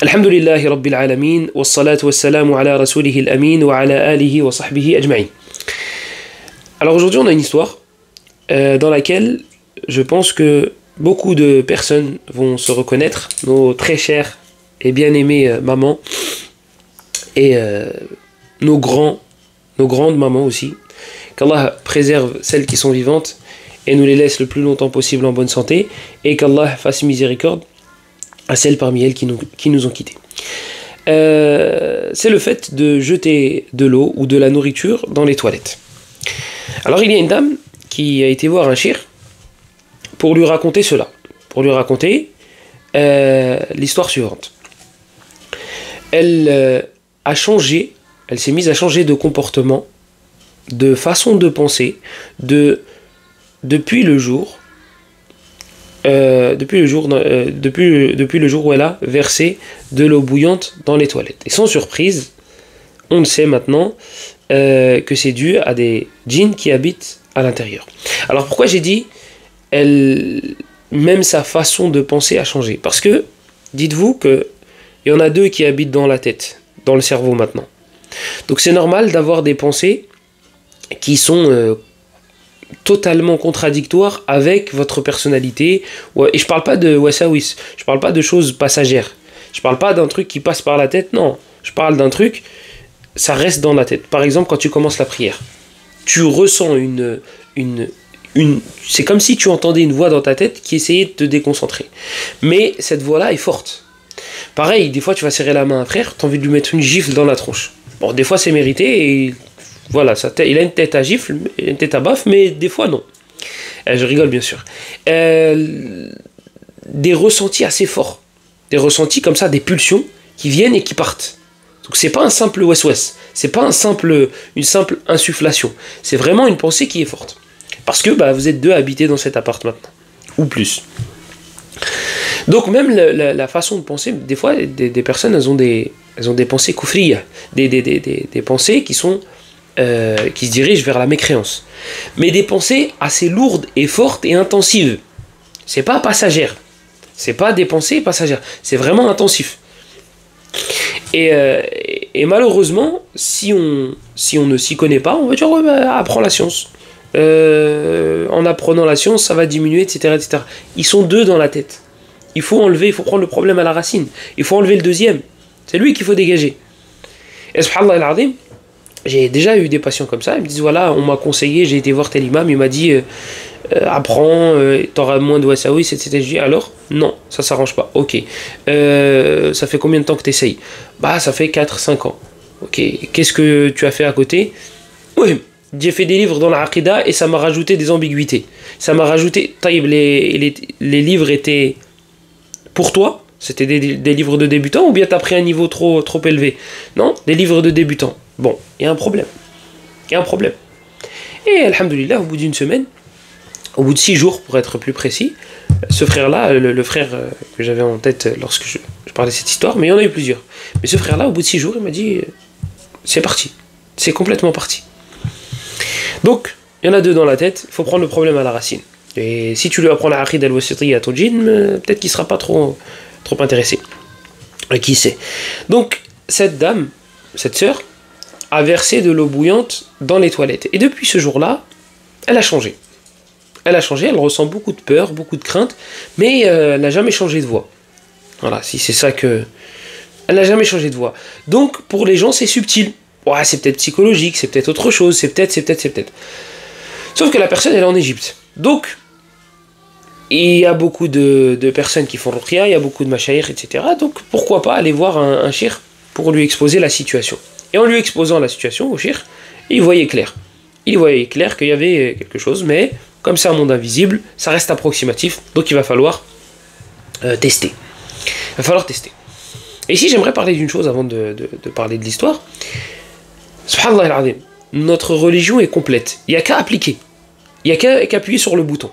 Alhamdulillahi Rabbil Alamin, wassalatu wassalamu ala rasulihi al-amin wa ala alihi wa sahbihi ajma'in. Alors aujourd'hui on a une histoire dans laquelle je pense que beaucoup de personnes vont se reconnaître, nos très chères et bien-aimées mamans et nos grandes mamans aussi. Qu'Allah préserve celles qui sont vivantes et nous les laisse le plus longtemps possible en bonne santé, et qu'Allah fasse miséricorde à celles parmi elles qui nous ont quittés. C'est le fait de jeter de l'eau ou de la nourriture dans les toilettes. Alors il y a une dame qui a été voir un shir pour lui raconter cela, pour lui raconter l'histoire suivante. Elle s'est mise à changer de comportement, de façon de penser, depuis le jour où elle a versé de l'eau bouillante dans les toilettes. Et sans surprise, on le sait maintenant que c'est dû à des djinns qui habitent à l'intérieur. Alors pourquoi j'ai dit même sa façon de penser a changé? Parce que dites-vous qu'il y en a deux qui habitent dans la tête, dans le cerveau maintenant. Donc c'est normal d'avoir des pensées qui sont totalement contradictoires avec votre personnalité. Et je parle pas de wasawis, je parle pas de choses passagères, je parle pas d'un truc qui passe par la tête, non, je parle d'un truc, ça reste dans la tête. Par exemple, quand tu commences la prière, tu ressens c'est comme si tu entendais une voix dans ta tête qui essayait de te déconcentrer, mais cette voix-là est forte. Pareil, des fois tu vas serrer la main à un frère, tu as envie de lui mettre une gifle dans la tronche. Bon, des fois c'est mérité et voilà, il a une tête à gifle, une tête à baffe, mais des fois non. Je rigole bien sûr. Des ressentis assez forts, des ressentis comme ça, des pulsions qui viennent et qui partent. Donc c'est pas un simple wes-wes, c'est pas une simple insufflation, c'est vraiment une pensée qui est forte. Parce que vous êtes deux à habiter dans cet appart maintenant, ou plus. Donc même la façon de penser, des fois des personnes elles ont des pensées koufriya, des pensées qui se dirigent vers la mécréance, mais des pensées assez lourdes et fortes et intensives. C'est pas passagère, c'est pas des pensées passagères, c'est vraiment intensif. Et malheureusement, si on ne s'y connaît pas, on va dire apprends la science. En apprenant la science, ça va diminuer, etc., etc. Ils sont deux dans la tête. Il faut prendre le problème à la racine. Il faut enlever le deuxième. C'est lui qu'il faut dégager. Et subhanallah al-azim, j'ai déjà eu des patients comme ça. Ils me disent voilà, on m'a conseillé, j'ai été voir tel imam, il m'a dit apprends, t'auras moins de wasawis, etc. Je dis alors non, ça s'arrange pas. Ok. Ça fait combien de temps que t'essayes? Ça fait 4-5 ans. Ok. Qu'est-ce que tu as fait à côté? Oui. J'ai fait des livres dans la Aqidah et ça m'a rajouté des ambiguïtés. Ça m'a rajouté... Les livres étaient pour toi? C'était des livres de débutants ou bien t'as pris un niveau trop élevé? Non, des livres de débutants. Bon, il y a un problème. Et alhamdoulilah, au bout d'une semaine, au bout de 6 jours pour être plus précis, ce frère-là, le frère que j'avais en tête lorsque je parlais de cette histoire, mais il y en a eu plusieurs. Mais ce frère-là, au bout de 6 jours, il m'a dit c'est parti. C'est complètement parti. Donc, il y en a deux dans la tête, il faut prendre le problème à la racine. Et si tu lui apprends la aqid al-wasitiyya à ton djinn, peut-être qu'il ne sera pas trop intéressé. Qui sait. Donc, cette dame, cette sœur, a versé de l'eau bouillante dans les toilettes. Et depuis ce jour-là, elle a changé. Elle ressent beaucoup de peur, beaucoup de crainte, mais elle n'a jamais changé de voix. Voilà, si c'est ça que... Elle n'a jamais changé de voix. Donc, pour les gens, c'est subtil. Ouais, c'est peut-être psychologique, c'est peut-être autre chose, c'est peut-être. Sauf que la personne, elle est en Égypte. Donc, il y a beaucoup de personnes qui font ruqya, il y a beaucoup de mashayikh, etc. Donc, pourquoi pas aller voir un shir pour lui exposer la situation. Et en lui exposant la situation au shir, il voyait clair. Il voyait clair qu'il y avait quelque chose, mais comme c'est un monde invisible, ça reste approximatif, donc il va falloir tester. Et ici, j'aimerais parler d'une chose avant de parler de l'histoire. Subhanallah al-azim, notre religion est complète. Il n'y a qu'à appliquer. Il n'y a qu'à appuyer sur le bouton.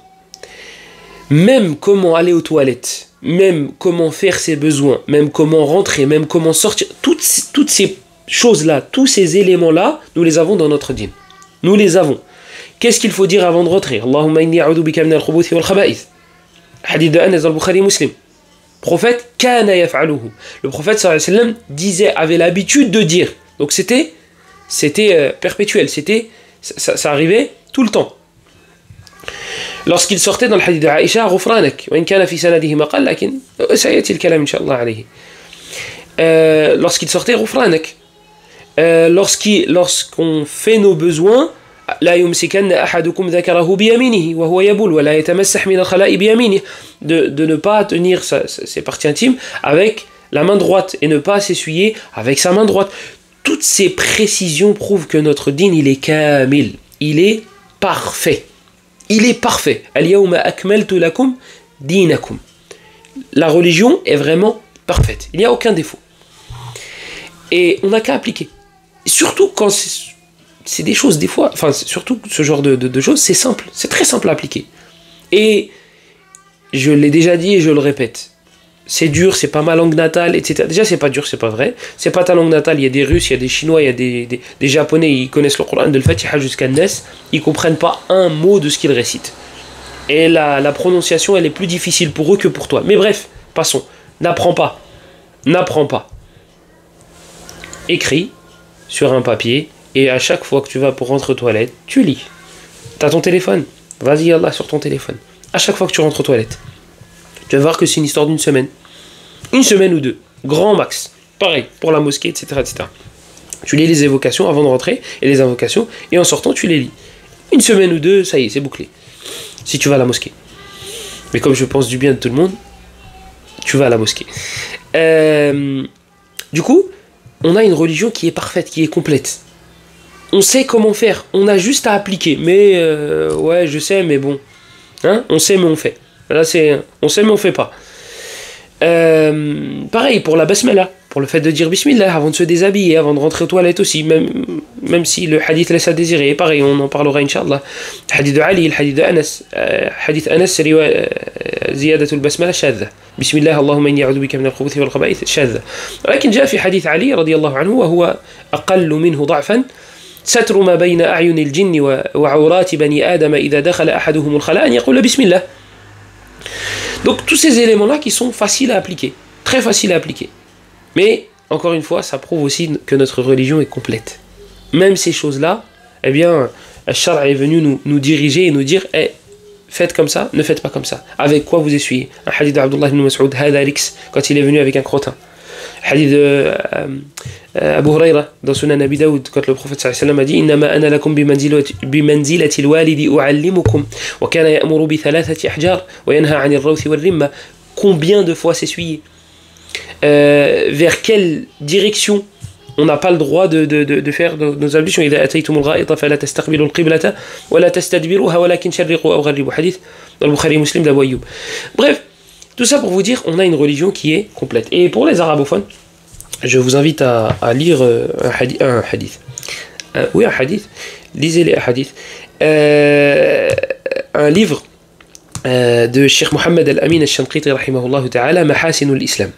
Même comment aller aux toilettes, même comment faire ses besoins, même comment rentrer, même comment sortir, toutes ces choses-là, tous ces éléments-là, nous les avons dans notre dîn. Nous les avons. Qu'est-ce qu'il faut dire avant de rentrer? Allahumma inni a'udhu bika min al-khubuthi wal khaba'ith. Hadith de Anas al-Bukhari Muslim. Prophète kana yaf'aluhu. Le prophète sallallahu alayhi wa sallam disait, avait l'habitude de dire. Donc c'était perpétuel, ça arrivait tout le temps. Lorsqu'il sortait dans le hadith de Aïcha, غفرانك وإن كان في سنده مقال لكن سيأتي الكلام إن شاء الله عليه. Lorsqu'il sortait غفرانك, lorsqu'on fait nos besoins, لا يمسكن أحدكم ذكره بيمينه وهو يبول ولا يتمسح من الخلاء بيمينه, de ne pas tenir ses parties intimes avec la main droite et ne pas s'essuyer avec sa main droite. Toutes ces précisions prouvent que notre dîn, il est kamil, il est parfait. Il est parfait. Al-yawma akmaltu lakum dinakum. La religion est vraiment parfaite. Il n'y a aucun défaut. Et on n'a qu'à appliquer. Surtout quand c'est des choses, des fois, enfin, surtout ce genre de choses, c'est simple. C'est très simple à appliquer. Et je l'ai déjà dit et je le répète. C'est dur, c'est pas ma langue natale, etc. Déjà, c'est pas dur, c'est pas vrai. C'est pas ta langue natale. Il y a des Russes, il y a des Chinois, il y a des Japonais, ils connaissent le Coran de Al-Fatiha jusqu'à Nes. Ils comprennent pas un mot de ce qu'ils récitent. Et la prononciation, elle est plus difficile pour eux que pour toi. Mais bref, passons. N'apprends pas. N'apprends pas. Écris sur un papier et à chaque fois que tu vas pour rentrer aux toilettes, tu lis. T'as ton téléphone. Vas-y, Allah, sur ton téléphone. À chaque fois que tu rentres aux toilettes. Tu vas voir que c'est une histoire d'une semaine. Une semaine ou deux. Grand max. Pareil, pour la mosquée, etc., etc. Tu lis les évocations avant de rentrer, et les invocations, et en sortant, tu les lis. Une semaine ou deux, ça y est, c'est bouclé. Si tu vas à la mosquée. Mais comme je pense du bien de tout le monde, tu vas à la mosquée. Du coup, on a une religion qui est parfaite, qui est complète. On sait comment faire. On a juste à appliquer. Mais, ouais, je sais, mais bon. Hein, on sait, mais on fait. Là, on sait mais on fait pas. Pareil pour la basmala, pour le fait de dire bismillah avant de se déshabiller, avant de rentrer aux toilettes aussi, même si le hadith laisse à désirer. Et pareil, on en parlera inshallah. Hadith de Ali, le hadith de Anas. Hadith Anas, c'est زيادة البسملة شاذة. بسم الله اللهم إني أعوذ بك من الخبث والخبائث شاذة. ولكن جاء في حديث علي رضي الله عنه وهو أقل منه ضعفا ستر ما بين أعين الجن وعورات بني آدم إذا دخل أحدهم الخلاء أن يقول بسم الله. Donc tous ces éléments-là qui sont faciles à appliquer, très faciles à appliquer. Mais, encore une fois, ça prouve aussi que notre religion est complète. Même ces choses-là, eh bien, Al-Shar' est venu nous diriger et nous dire, faites comme ça, ne faites pas comme ça. Avec quoi vous essuyez? Un hadith d'Abdullah ibn Mas'ud, Hada Rix, quand il est venu avec un crottin. Hadith de Abu Huraira dans Sunan Abi Daoud, quand le prophète sallallahu alayhi wa sallam a dit Innama ana lakum bimanzilati alwalidi u'allimukum wa kana ya'muru bi thalathati ahjar wa yanha 'anil rawthi wal rimma. Combien de fois s'essuyer? Vers quelle direction on n'a pas le droit de faire nos ablutions? إذا أتيتم الغائط فلا تستقبلوا القبلة ولا تستدبروها ولكن شرقوا أو غربوا. Hadith dans le Bukhari Muslim d'Abu Ayyub. Bref, tout ça pour vous dire, on a une religion qui est complète. Et pour les arabophones, je vous invite à lire un hadith. Oui, un hadith. Lisez les hadiths. Un livre de Cheikh Mohammed Al-Amin Al-Shanqiti rahimahullah ta'ala, Mahasin al-Islam,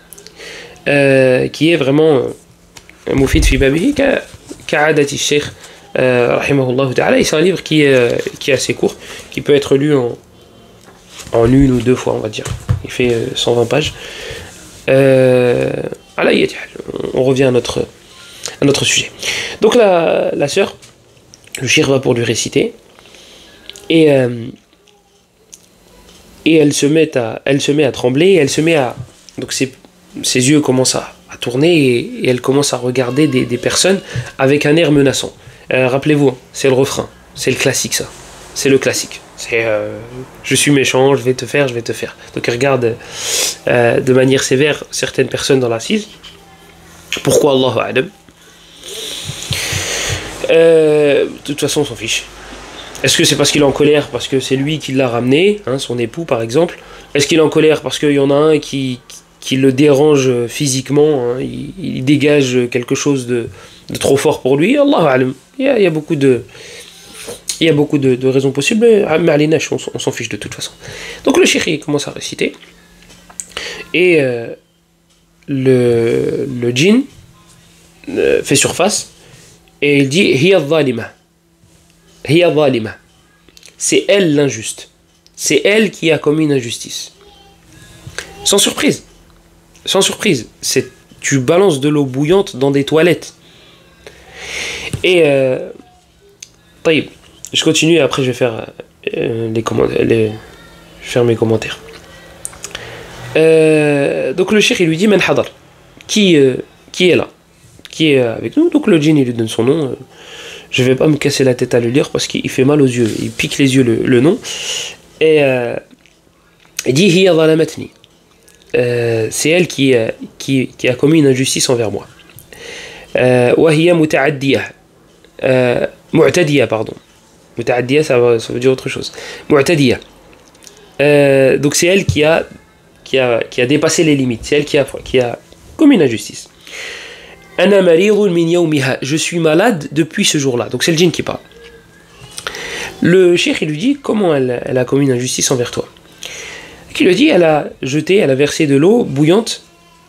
qui est vraiment Mufid fi babihi ka'adati Cheikh rahimahullah ta'ala. Et c'est un livre qui est assez court, qui peut être lu en une ou deux fois, on va dire. Il fait 120 pages. On revient à notre sujet. Donc la sœur, le cheikh va pour lui réciter, et elle se met à trembler, et elle se met à, donc ses yeux commencent à tourner, et elle commence à regarder des personnes avec un air menaçant. Rappelez-vous, c'est le refrain, c'est le classique, ça, c'est le classique. C'est je suis méchant, je vais te faire. Donc elle regarde de manière sévère certaines personnes dans l'assise. Pourquoi? Allahu a'lam. De toute façon, on s'en fiche. Est-ce que c'est parce qu'il est en colère parce que c'est lui qui l'a ramené, hein, son époux par exemple? Est-ce qu'il est en colère parce qu'il y en a un qui le dérange physiquement, hein, il dégage quelque chose de trop fort pour lui? Allahu a'lam. Il y a beaucoup de raisons possibles, mais on s'en fiche de toute façon. Donc le cheikh commence à réciter, et le djinn fait surface, et il dit Hiya dhalima. Hiya dhalima. C'est elle l'injuste. C'est elle qui a commis une injustice. Sans surprise. sans surprise, tu balances de l'eau bouillante dans des toilettes. Et طيب, je continue et après je vais faire faire mes commentaires. Donc le cheikh il lui dit Man hadar, qui est là, qui est avec nous. Donc le djinn il lui donne son nom. Je vais pas me casser la tête à le lire parce qu'il fait mal aux yeux, il pique les yeux le nom. Et il dit Hiya zalamatni, c'est elle qui a commis une injustice envers moi. Wa hiya muta'addiya, mu'tadiya, pardon. Muta'addiya ça veut dire autre chose. Mu'tadiya. Donc c'est elle qui a dépassé les limites, c'est elle qui a commis une injustice. Ana maridun min yawmiha, je suis malade depuis ce jour-là. Donc c'est le djinn qui parle. Le cheikh il lui dit comment elle a commis une injustice envers toi. Il lui dit elle a versé de l'eau bouillante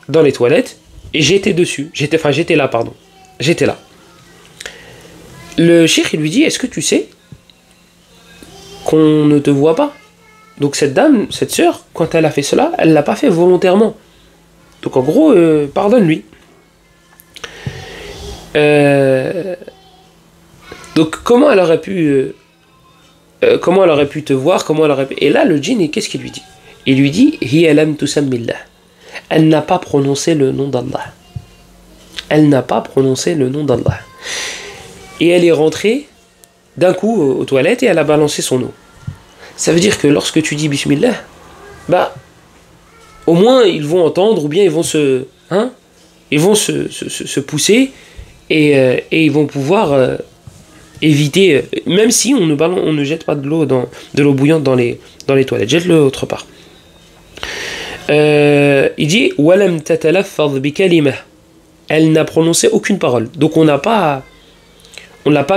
dans les toilettes et j'étais là. Le cheikh il lui dit est-ce que tu sais qu'on ne te voit pas? Donc cette dame, cette sœur, quand elle a fait cela, elle l'a pas fait volontairement. Donc en gros, pardonne-lui. Donc comment elle aurait pu te voir, Et là le djinn, qu'est-ce qu'il lui dit? Il lui dit Hiya lam tusammillah, elle n'a pas prononcé le nom d'Allah. Et elle est rentrée d'un coup aux toilettes et elle a balancé son eau. Ça veut dire que lorsque tu dis Bismillah, au moins ils vont entendre, ou bien ils vont se pousser et ils vont pouvoir éviter, même si on ne jette pas de l'eau bouillante dans les toilettes, jette-le autre part. Il dit Walam tatalaffadh bi kalimah, elle n'a prononcé aucune parole. Donc on l'a pas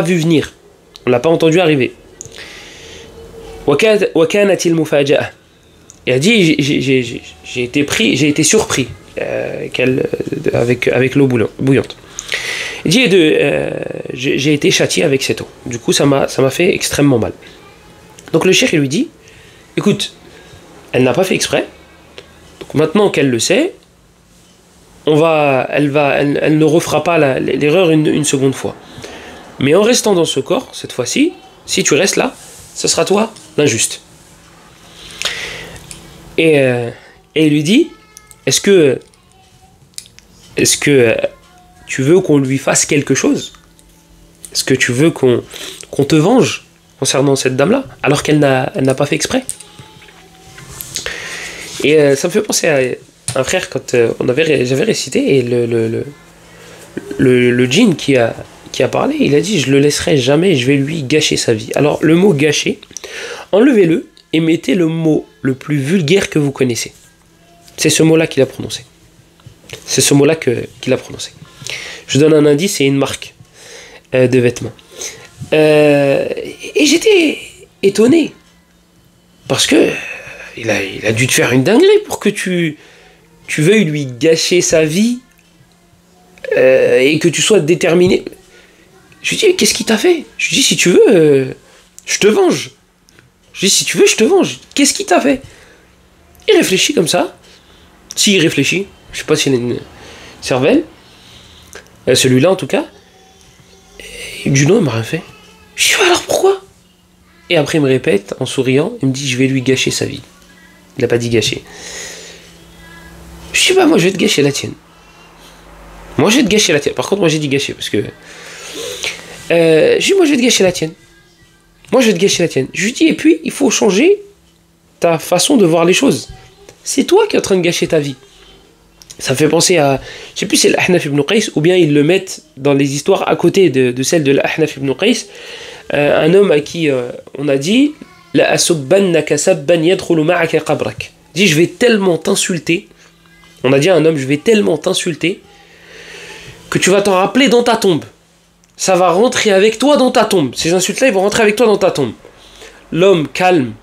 vu venir, on l'a pas entendu arriver. Wa kanat al mufaja'a, et elle dit j'ai été surpris avec l'eau bouillante. Il dit j'ai été châtié avec cette eau. Du coup ça m'a fait extrêmement mal. Donc le cheikh lui dit écoute, elle n'a pas fait exprès. Donc maintenant qu'elle le sait, elle ne refera pas l'erreur une seconde fois. Mais en restant dans ce corps, cette fois-ci, si tu restes là, ce sera toi l'injuste. Et il lui dit est-ce que tu veux qu'on lui fasse quelque chose? Est-ce que tu veux qu'on te venge concernant cette dame-là, alors qu'elle n'a pas fait exprès? Et ça me fait penser à un frère quand j'avais récité, et le djinn qui a parlé, il a dit je le laisserai jamais, je vais lui gâcher sa vie. Alors le mot gâcher, enlevez-le et mettez le mot le plus vulgaire que vous connaissez. C'est ce mot-là qu'il a prononcé. Je donne un indice, c'est une marque de vêtements. Et j'étais étonné. Parce que il a dû te faire une dinguerie pour que tu veuilles lui gâcher sa vie et que tu sois déterminé. Je lui dis, qu'est-ce qu'il t'a fait? Je lui dis, si tu veux, je te venge. Qu'est-ce qu'il t'a fait? Il réfléchit comme ça. S'il réfléchit, je sais pas s'il a une cervelle, celui-là en tout cas. Il me dit non, il m'a rien fait. Je dis alors pourquoi? Et après il me répète en souriant, il me dit je vais lui gâcher sa vie. Il n'a pas dit gâcher. Je dis moi je vais te gâcher la tienne. Par contre moi j'ai dit gâcher parce que je dis moi je vais te gâcher la tienne. Je lui dis et puis il faut changer ta façon de voir les choses. C'est toi qui es en train de gâcher ta vie. Ça me fait penser à, je sais plus si c'est l'Ahnaf ibn Qais ou bien ils le mettent dans les histoires à côté de celle de l'Ahnaf ibn Qais. Un homme à qui on a dit la asubbannaka sabban yadkhulu ma'aka qabrak. Dit je vais tellement t'insulter. On a dit à un homme je vais tellement t'insulter que tu vas t'en rappeler dans ta tombe. Ça va rentrer avec toi dans ta tombe. Ces insultes-là ils vont rentrer avec toi dans ta tombe. L'homme calme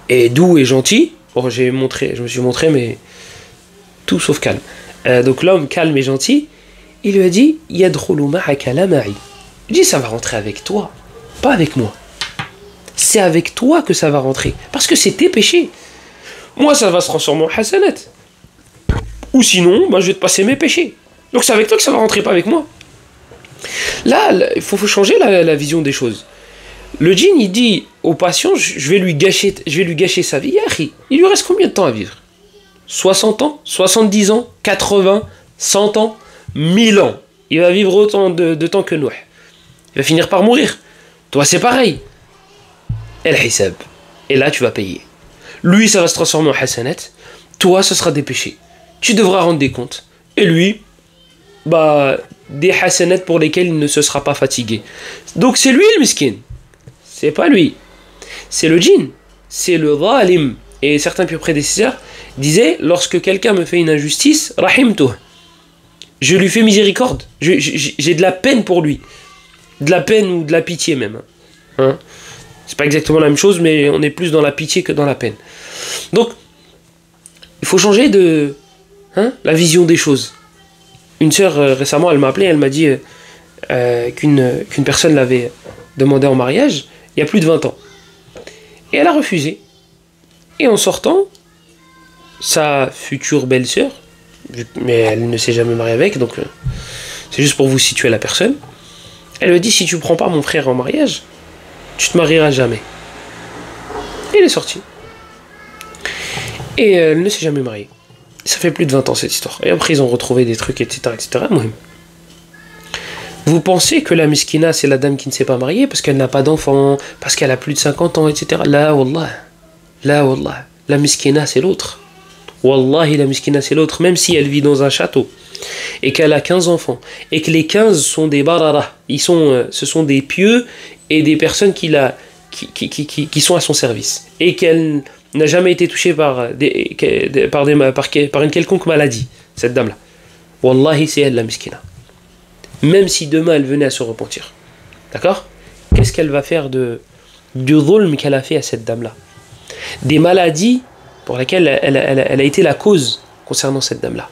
et doux et gentil. Bon, je me suis montré mais tout sauf calme. Donc l'homme calme et gentil, il lui a dit yadkhulu ma'aka la ma'i. Il dit ça va rentrer avec toi, pas avec moi. C'est avec toi que ça va rentrer, parce que c'est tes péchés. Moi ça va se transformer en hasanat. Ou sinon, je vais te passer mes péchés. Donc c'est avec toi que ça va rentrer, pas avec moi. Là, il faut changer la vision des choses. Le djinn, il dit au patient, je vais lui gâcher sa vie. Il lui reste combien de temps à vivre? 60 ans, 70 ans, 80, 100 ans, 1000 ans. Il va vivre autant de temps que Nouh. Il va finir par mourir. Toi, c'est pareil. El hisab. Et là, tu vas payer. Lui, ça va se transformer en hasanat. Toi, ce sera des péchés. Tu devras rendre des comptes. Et lui, des hasanat pour lesquels il ne se sera pas fatigué. Donc, c'est lui le miskin. C'est pas lui. C'est le djinn. C'est le zalim. Et certains plus prédécesseurs disaient, lorsque quelqu'un me fait une injustice, rahimtuh. Je lui fais miséricorde. J'ai de la peine pour lui. De la peine ou de la pitié même. Hein? C'est pas exactement la même chose, mais on est plus dans la pitié que dans la peine. Donc, il faut changer la vision des choses. Une sœur, récemment, elle m'a appelé, elle m'a dit qu'une personne l'avait demandé en mariage il y a plus de 20 ans. Et elle a refusé. Et en sortant, sa future belle-sœur, mais elle ne s'est jamais mariée avec, donc c'est juste pour vous situer la personne, elle lui dit, si tu ne prends pas mon frère en mariage, tu te marieras jamais. Et elle est sortie. Et elle ne s'est jamais mariée. Ça fait plus de 20 ans cette histoire. Et après ils ont retrouvé des trucs, etc. etc. Vous pensez que la miskina c'est la dame qui ne s'est pas mariée parce qu'elle n'a pas d'enfant, parce qu'elle a plus de 50 ans, etc. Là, wallah. Là, wallah. La miskina c'est l'autre. Wallahi, la miskina c'est l'autre. Même si elle vit dans un château et qu'elle a 15 enfants et que les 15 sont des barara, ce sont des pieux et des personnes qui sont à son service et qu'elle n'a jamais été touchée par une quelconque maladie, cette dame-là. Wallahi, c'est elle la miskina. Même si demain elle venait à se repentir. D'accord? Qu'est-ce qu'elle va faire du dhulm qu'elle a fait à cette dame-là? Des maladies pour lesquelles elle a été la cause concernant cette dame-là.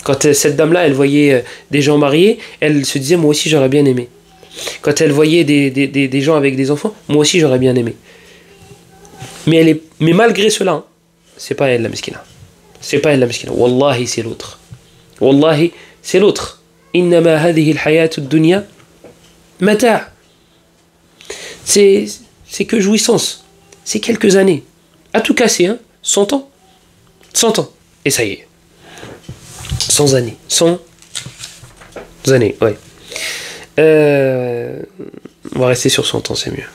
Quand cette dame-là, elle voyait des gens mariés, elle se disait, moi aussi j'aurais bien aimé. Quand elle voyait des gens avec des enfants, moi aussi j'aurais bien aimé. Mais malgré cela, c'est pas elle la miskina. C'est pas elle la miskina. Wallahi, c'est l'autre. Wallahi, c'est l'autre. Innama hadhihi al-hayatu ad-dunya mata'. C'est que jouissance. C'est quelques années. À tout casser, 100 ans. 100 ans. Et ça y est. 100 années. 100 années, ouais. On va rester sur 100 ans, c'est mieux.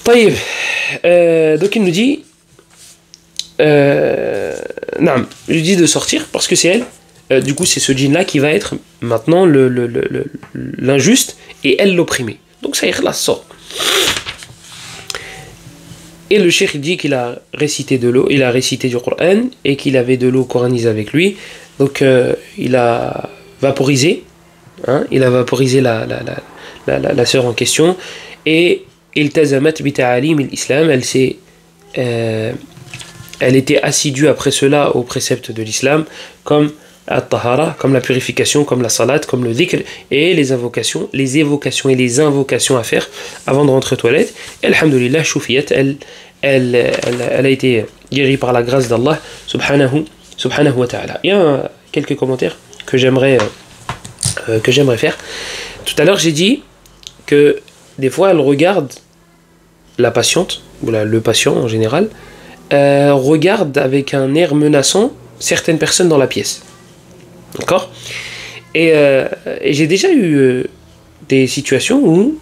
طيب. Donc il nous dit je lui dis de sortir parce que c'est elle. Du coup c'est ce djinn là qui va être maintenant l'injuste et elle l'opprimée. Donc ça y est, là sort. Et le cheikh dit qu'il a récité de l'eau, il a récité du Coran et qu'il avait de l'eau coranisée avec lui. Donc il a vaporisé, il a vaporisé la sœur en question et iltazamat bi ta'alim l'islam, elle était assidue après cela aux préceptes de l'islam comme at-tahara, comme la purification, comme la salat, comme le dhikr et les évocations et les invocations à faire avant de rentrer aux toilettes. Et alhamdulillah, choufiyat, elle a été guérie par la grâce d'Allah subhanahu wa ta'ala. Il y a quelques commentaires que j'aimerais faire. Tout à l'heure, j'ai dit que des fois, elle regarde la patiente, ou le patient en général, regarde avec un air menaçant certaines personnes dans la pièce. D'accord? Et j'ai déjà eu des situations où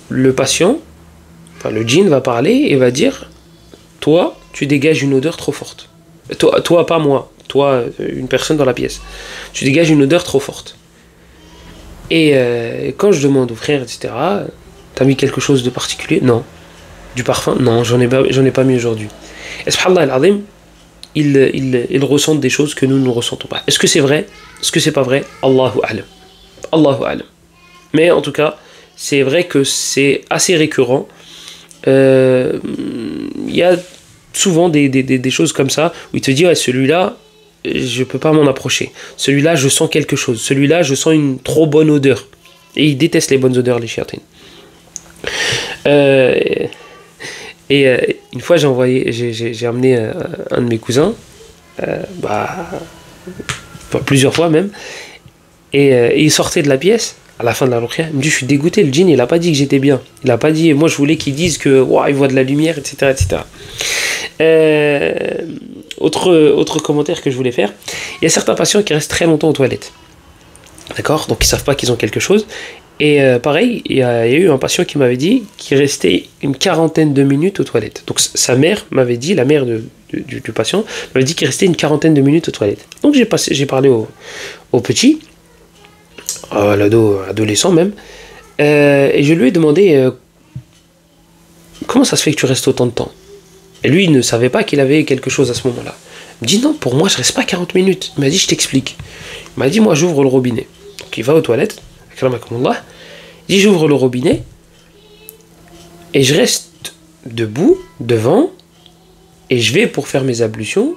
le patient, le djinn va parler et va dire, toi, tu dégages une odeur trop forte. Toi, pas moi. Toi, une personne dans la pièce. Tu dégages une odeur trop forte. Et quand je demande au frère, etc., t'as mis quelque chose de particulier? Non. Du parfum? Non, j'en ai pas mis aujourd'hui. Et subhanallah al-azim, ils ressentent des choses que nous ne ressentons pas. Est-ce que c'est vrai? Est-ce que c'est pas vrai? Allahu a'lam. Allahu a'lam. Mais en tout cas, c'est vrai que c'est assez récurrent. Il y a souvent des choses comme ça où il te dit, ouais, celui-là, je peux pas m'en approcher. Celui-là, je sens quelque chose. Celui-là, je sens une trop bonne odeur. Et il déteste les bonnes odeurs, les chiatines. Une fois, j'ai amené un de mes cousins bah, plusieurs fois même, et il sortait de la pièce à la fin de la ruqya, il me dit je suis dégoûté, le djinn il a pas dit que j'étais bien, il a pas dit, moi je voulais qu'il dise que wow, il voit de la lumière, etc., etc. Autre commentaire que je voulais faire, il y a certains patients qui restent très longtemps aux toilettes, d'accord, donc ils savent pas qu'ils ont quelque chose. Et pareil, il y a eu un patient qui m'avait dit qu'il restait une quarantaine de minutes aux toilettes. Donc sa mère m'avait dit, la mère du patient, m'avait dit qu'il restait une quarantaine de minutes aux toilettes. Donc j'ai parlé au petit, à l'adolescent même, et je lui ai demandé comment ça se fait que tu restes autant de temps. Et lui, il ne savait pas qu'il avait quelque chose à ce moment-là. Il me dit non, pour moi, je reste pas 40 minutes. Il m'a dit, je t'explique. Il m'a dit, moi, j'ouvre le robinet. Donc il va aux toilettes. Il dit j'ouvre le robinet et je reste debout devant et je vais pour faire mes ablutions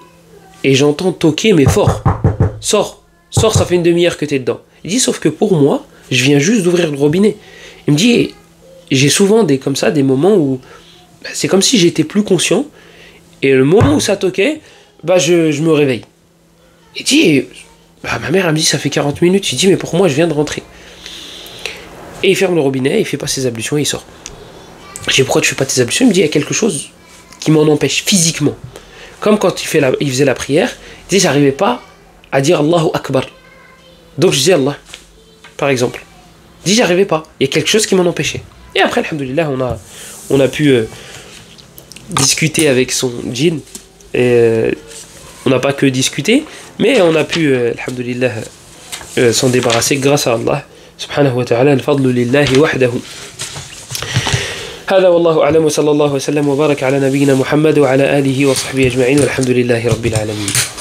et j'entends toquer mais fort. Sors, ça fait une demi-heure que t'es dedans. Il dit sauf que pour moi je viens juste d'ouvrir le robinet. Il me dit j'ai souvent des moments où c'est comme si j'étais plus conscient et le moment où ça toquait je me réveille. Il dit ma mère elle me dit ça fait 40 minutes. Il dit mais pour moi je viens de rentrer. Et il ferme le robinet, il fait pas ses ablutions et il sort. Je dis pourquoi tu fais pas tes ablutions? Il me dit il y a quelque chose qui m'en empêche physiquement. Comme quand il faisait la prière, il dit j'arrivais pas à dire Allahu Akbar. Donc je disais Allah, par exemple. Il dit j'arrivais pas, il y a quelque chose qui m'en empêchait. Et après, alhamdoulilah, on a pu discuter avec son djinn. Et on n'a pas que discuté, mais on a pu, alhamdoulilah, s'en débarrasser grâce à Allah. سبحانه وتعالى الفضل لله وحده هذا والله أعلم وصلى الله وسلم وبارك على نبينا محمد وعلى آله وصحبه أجمعين والحمد لله رب العالمين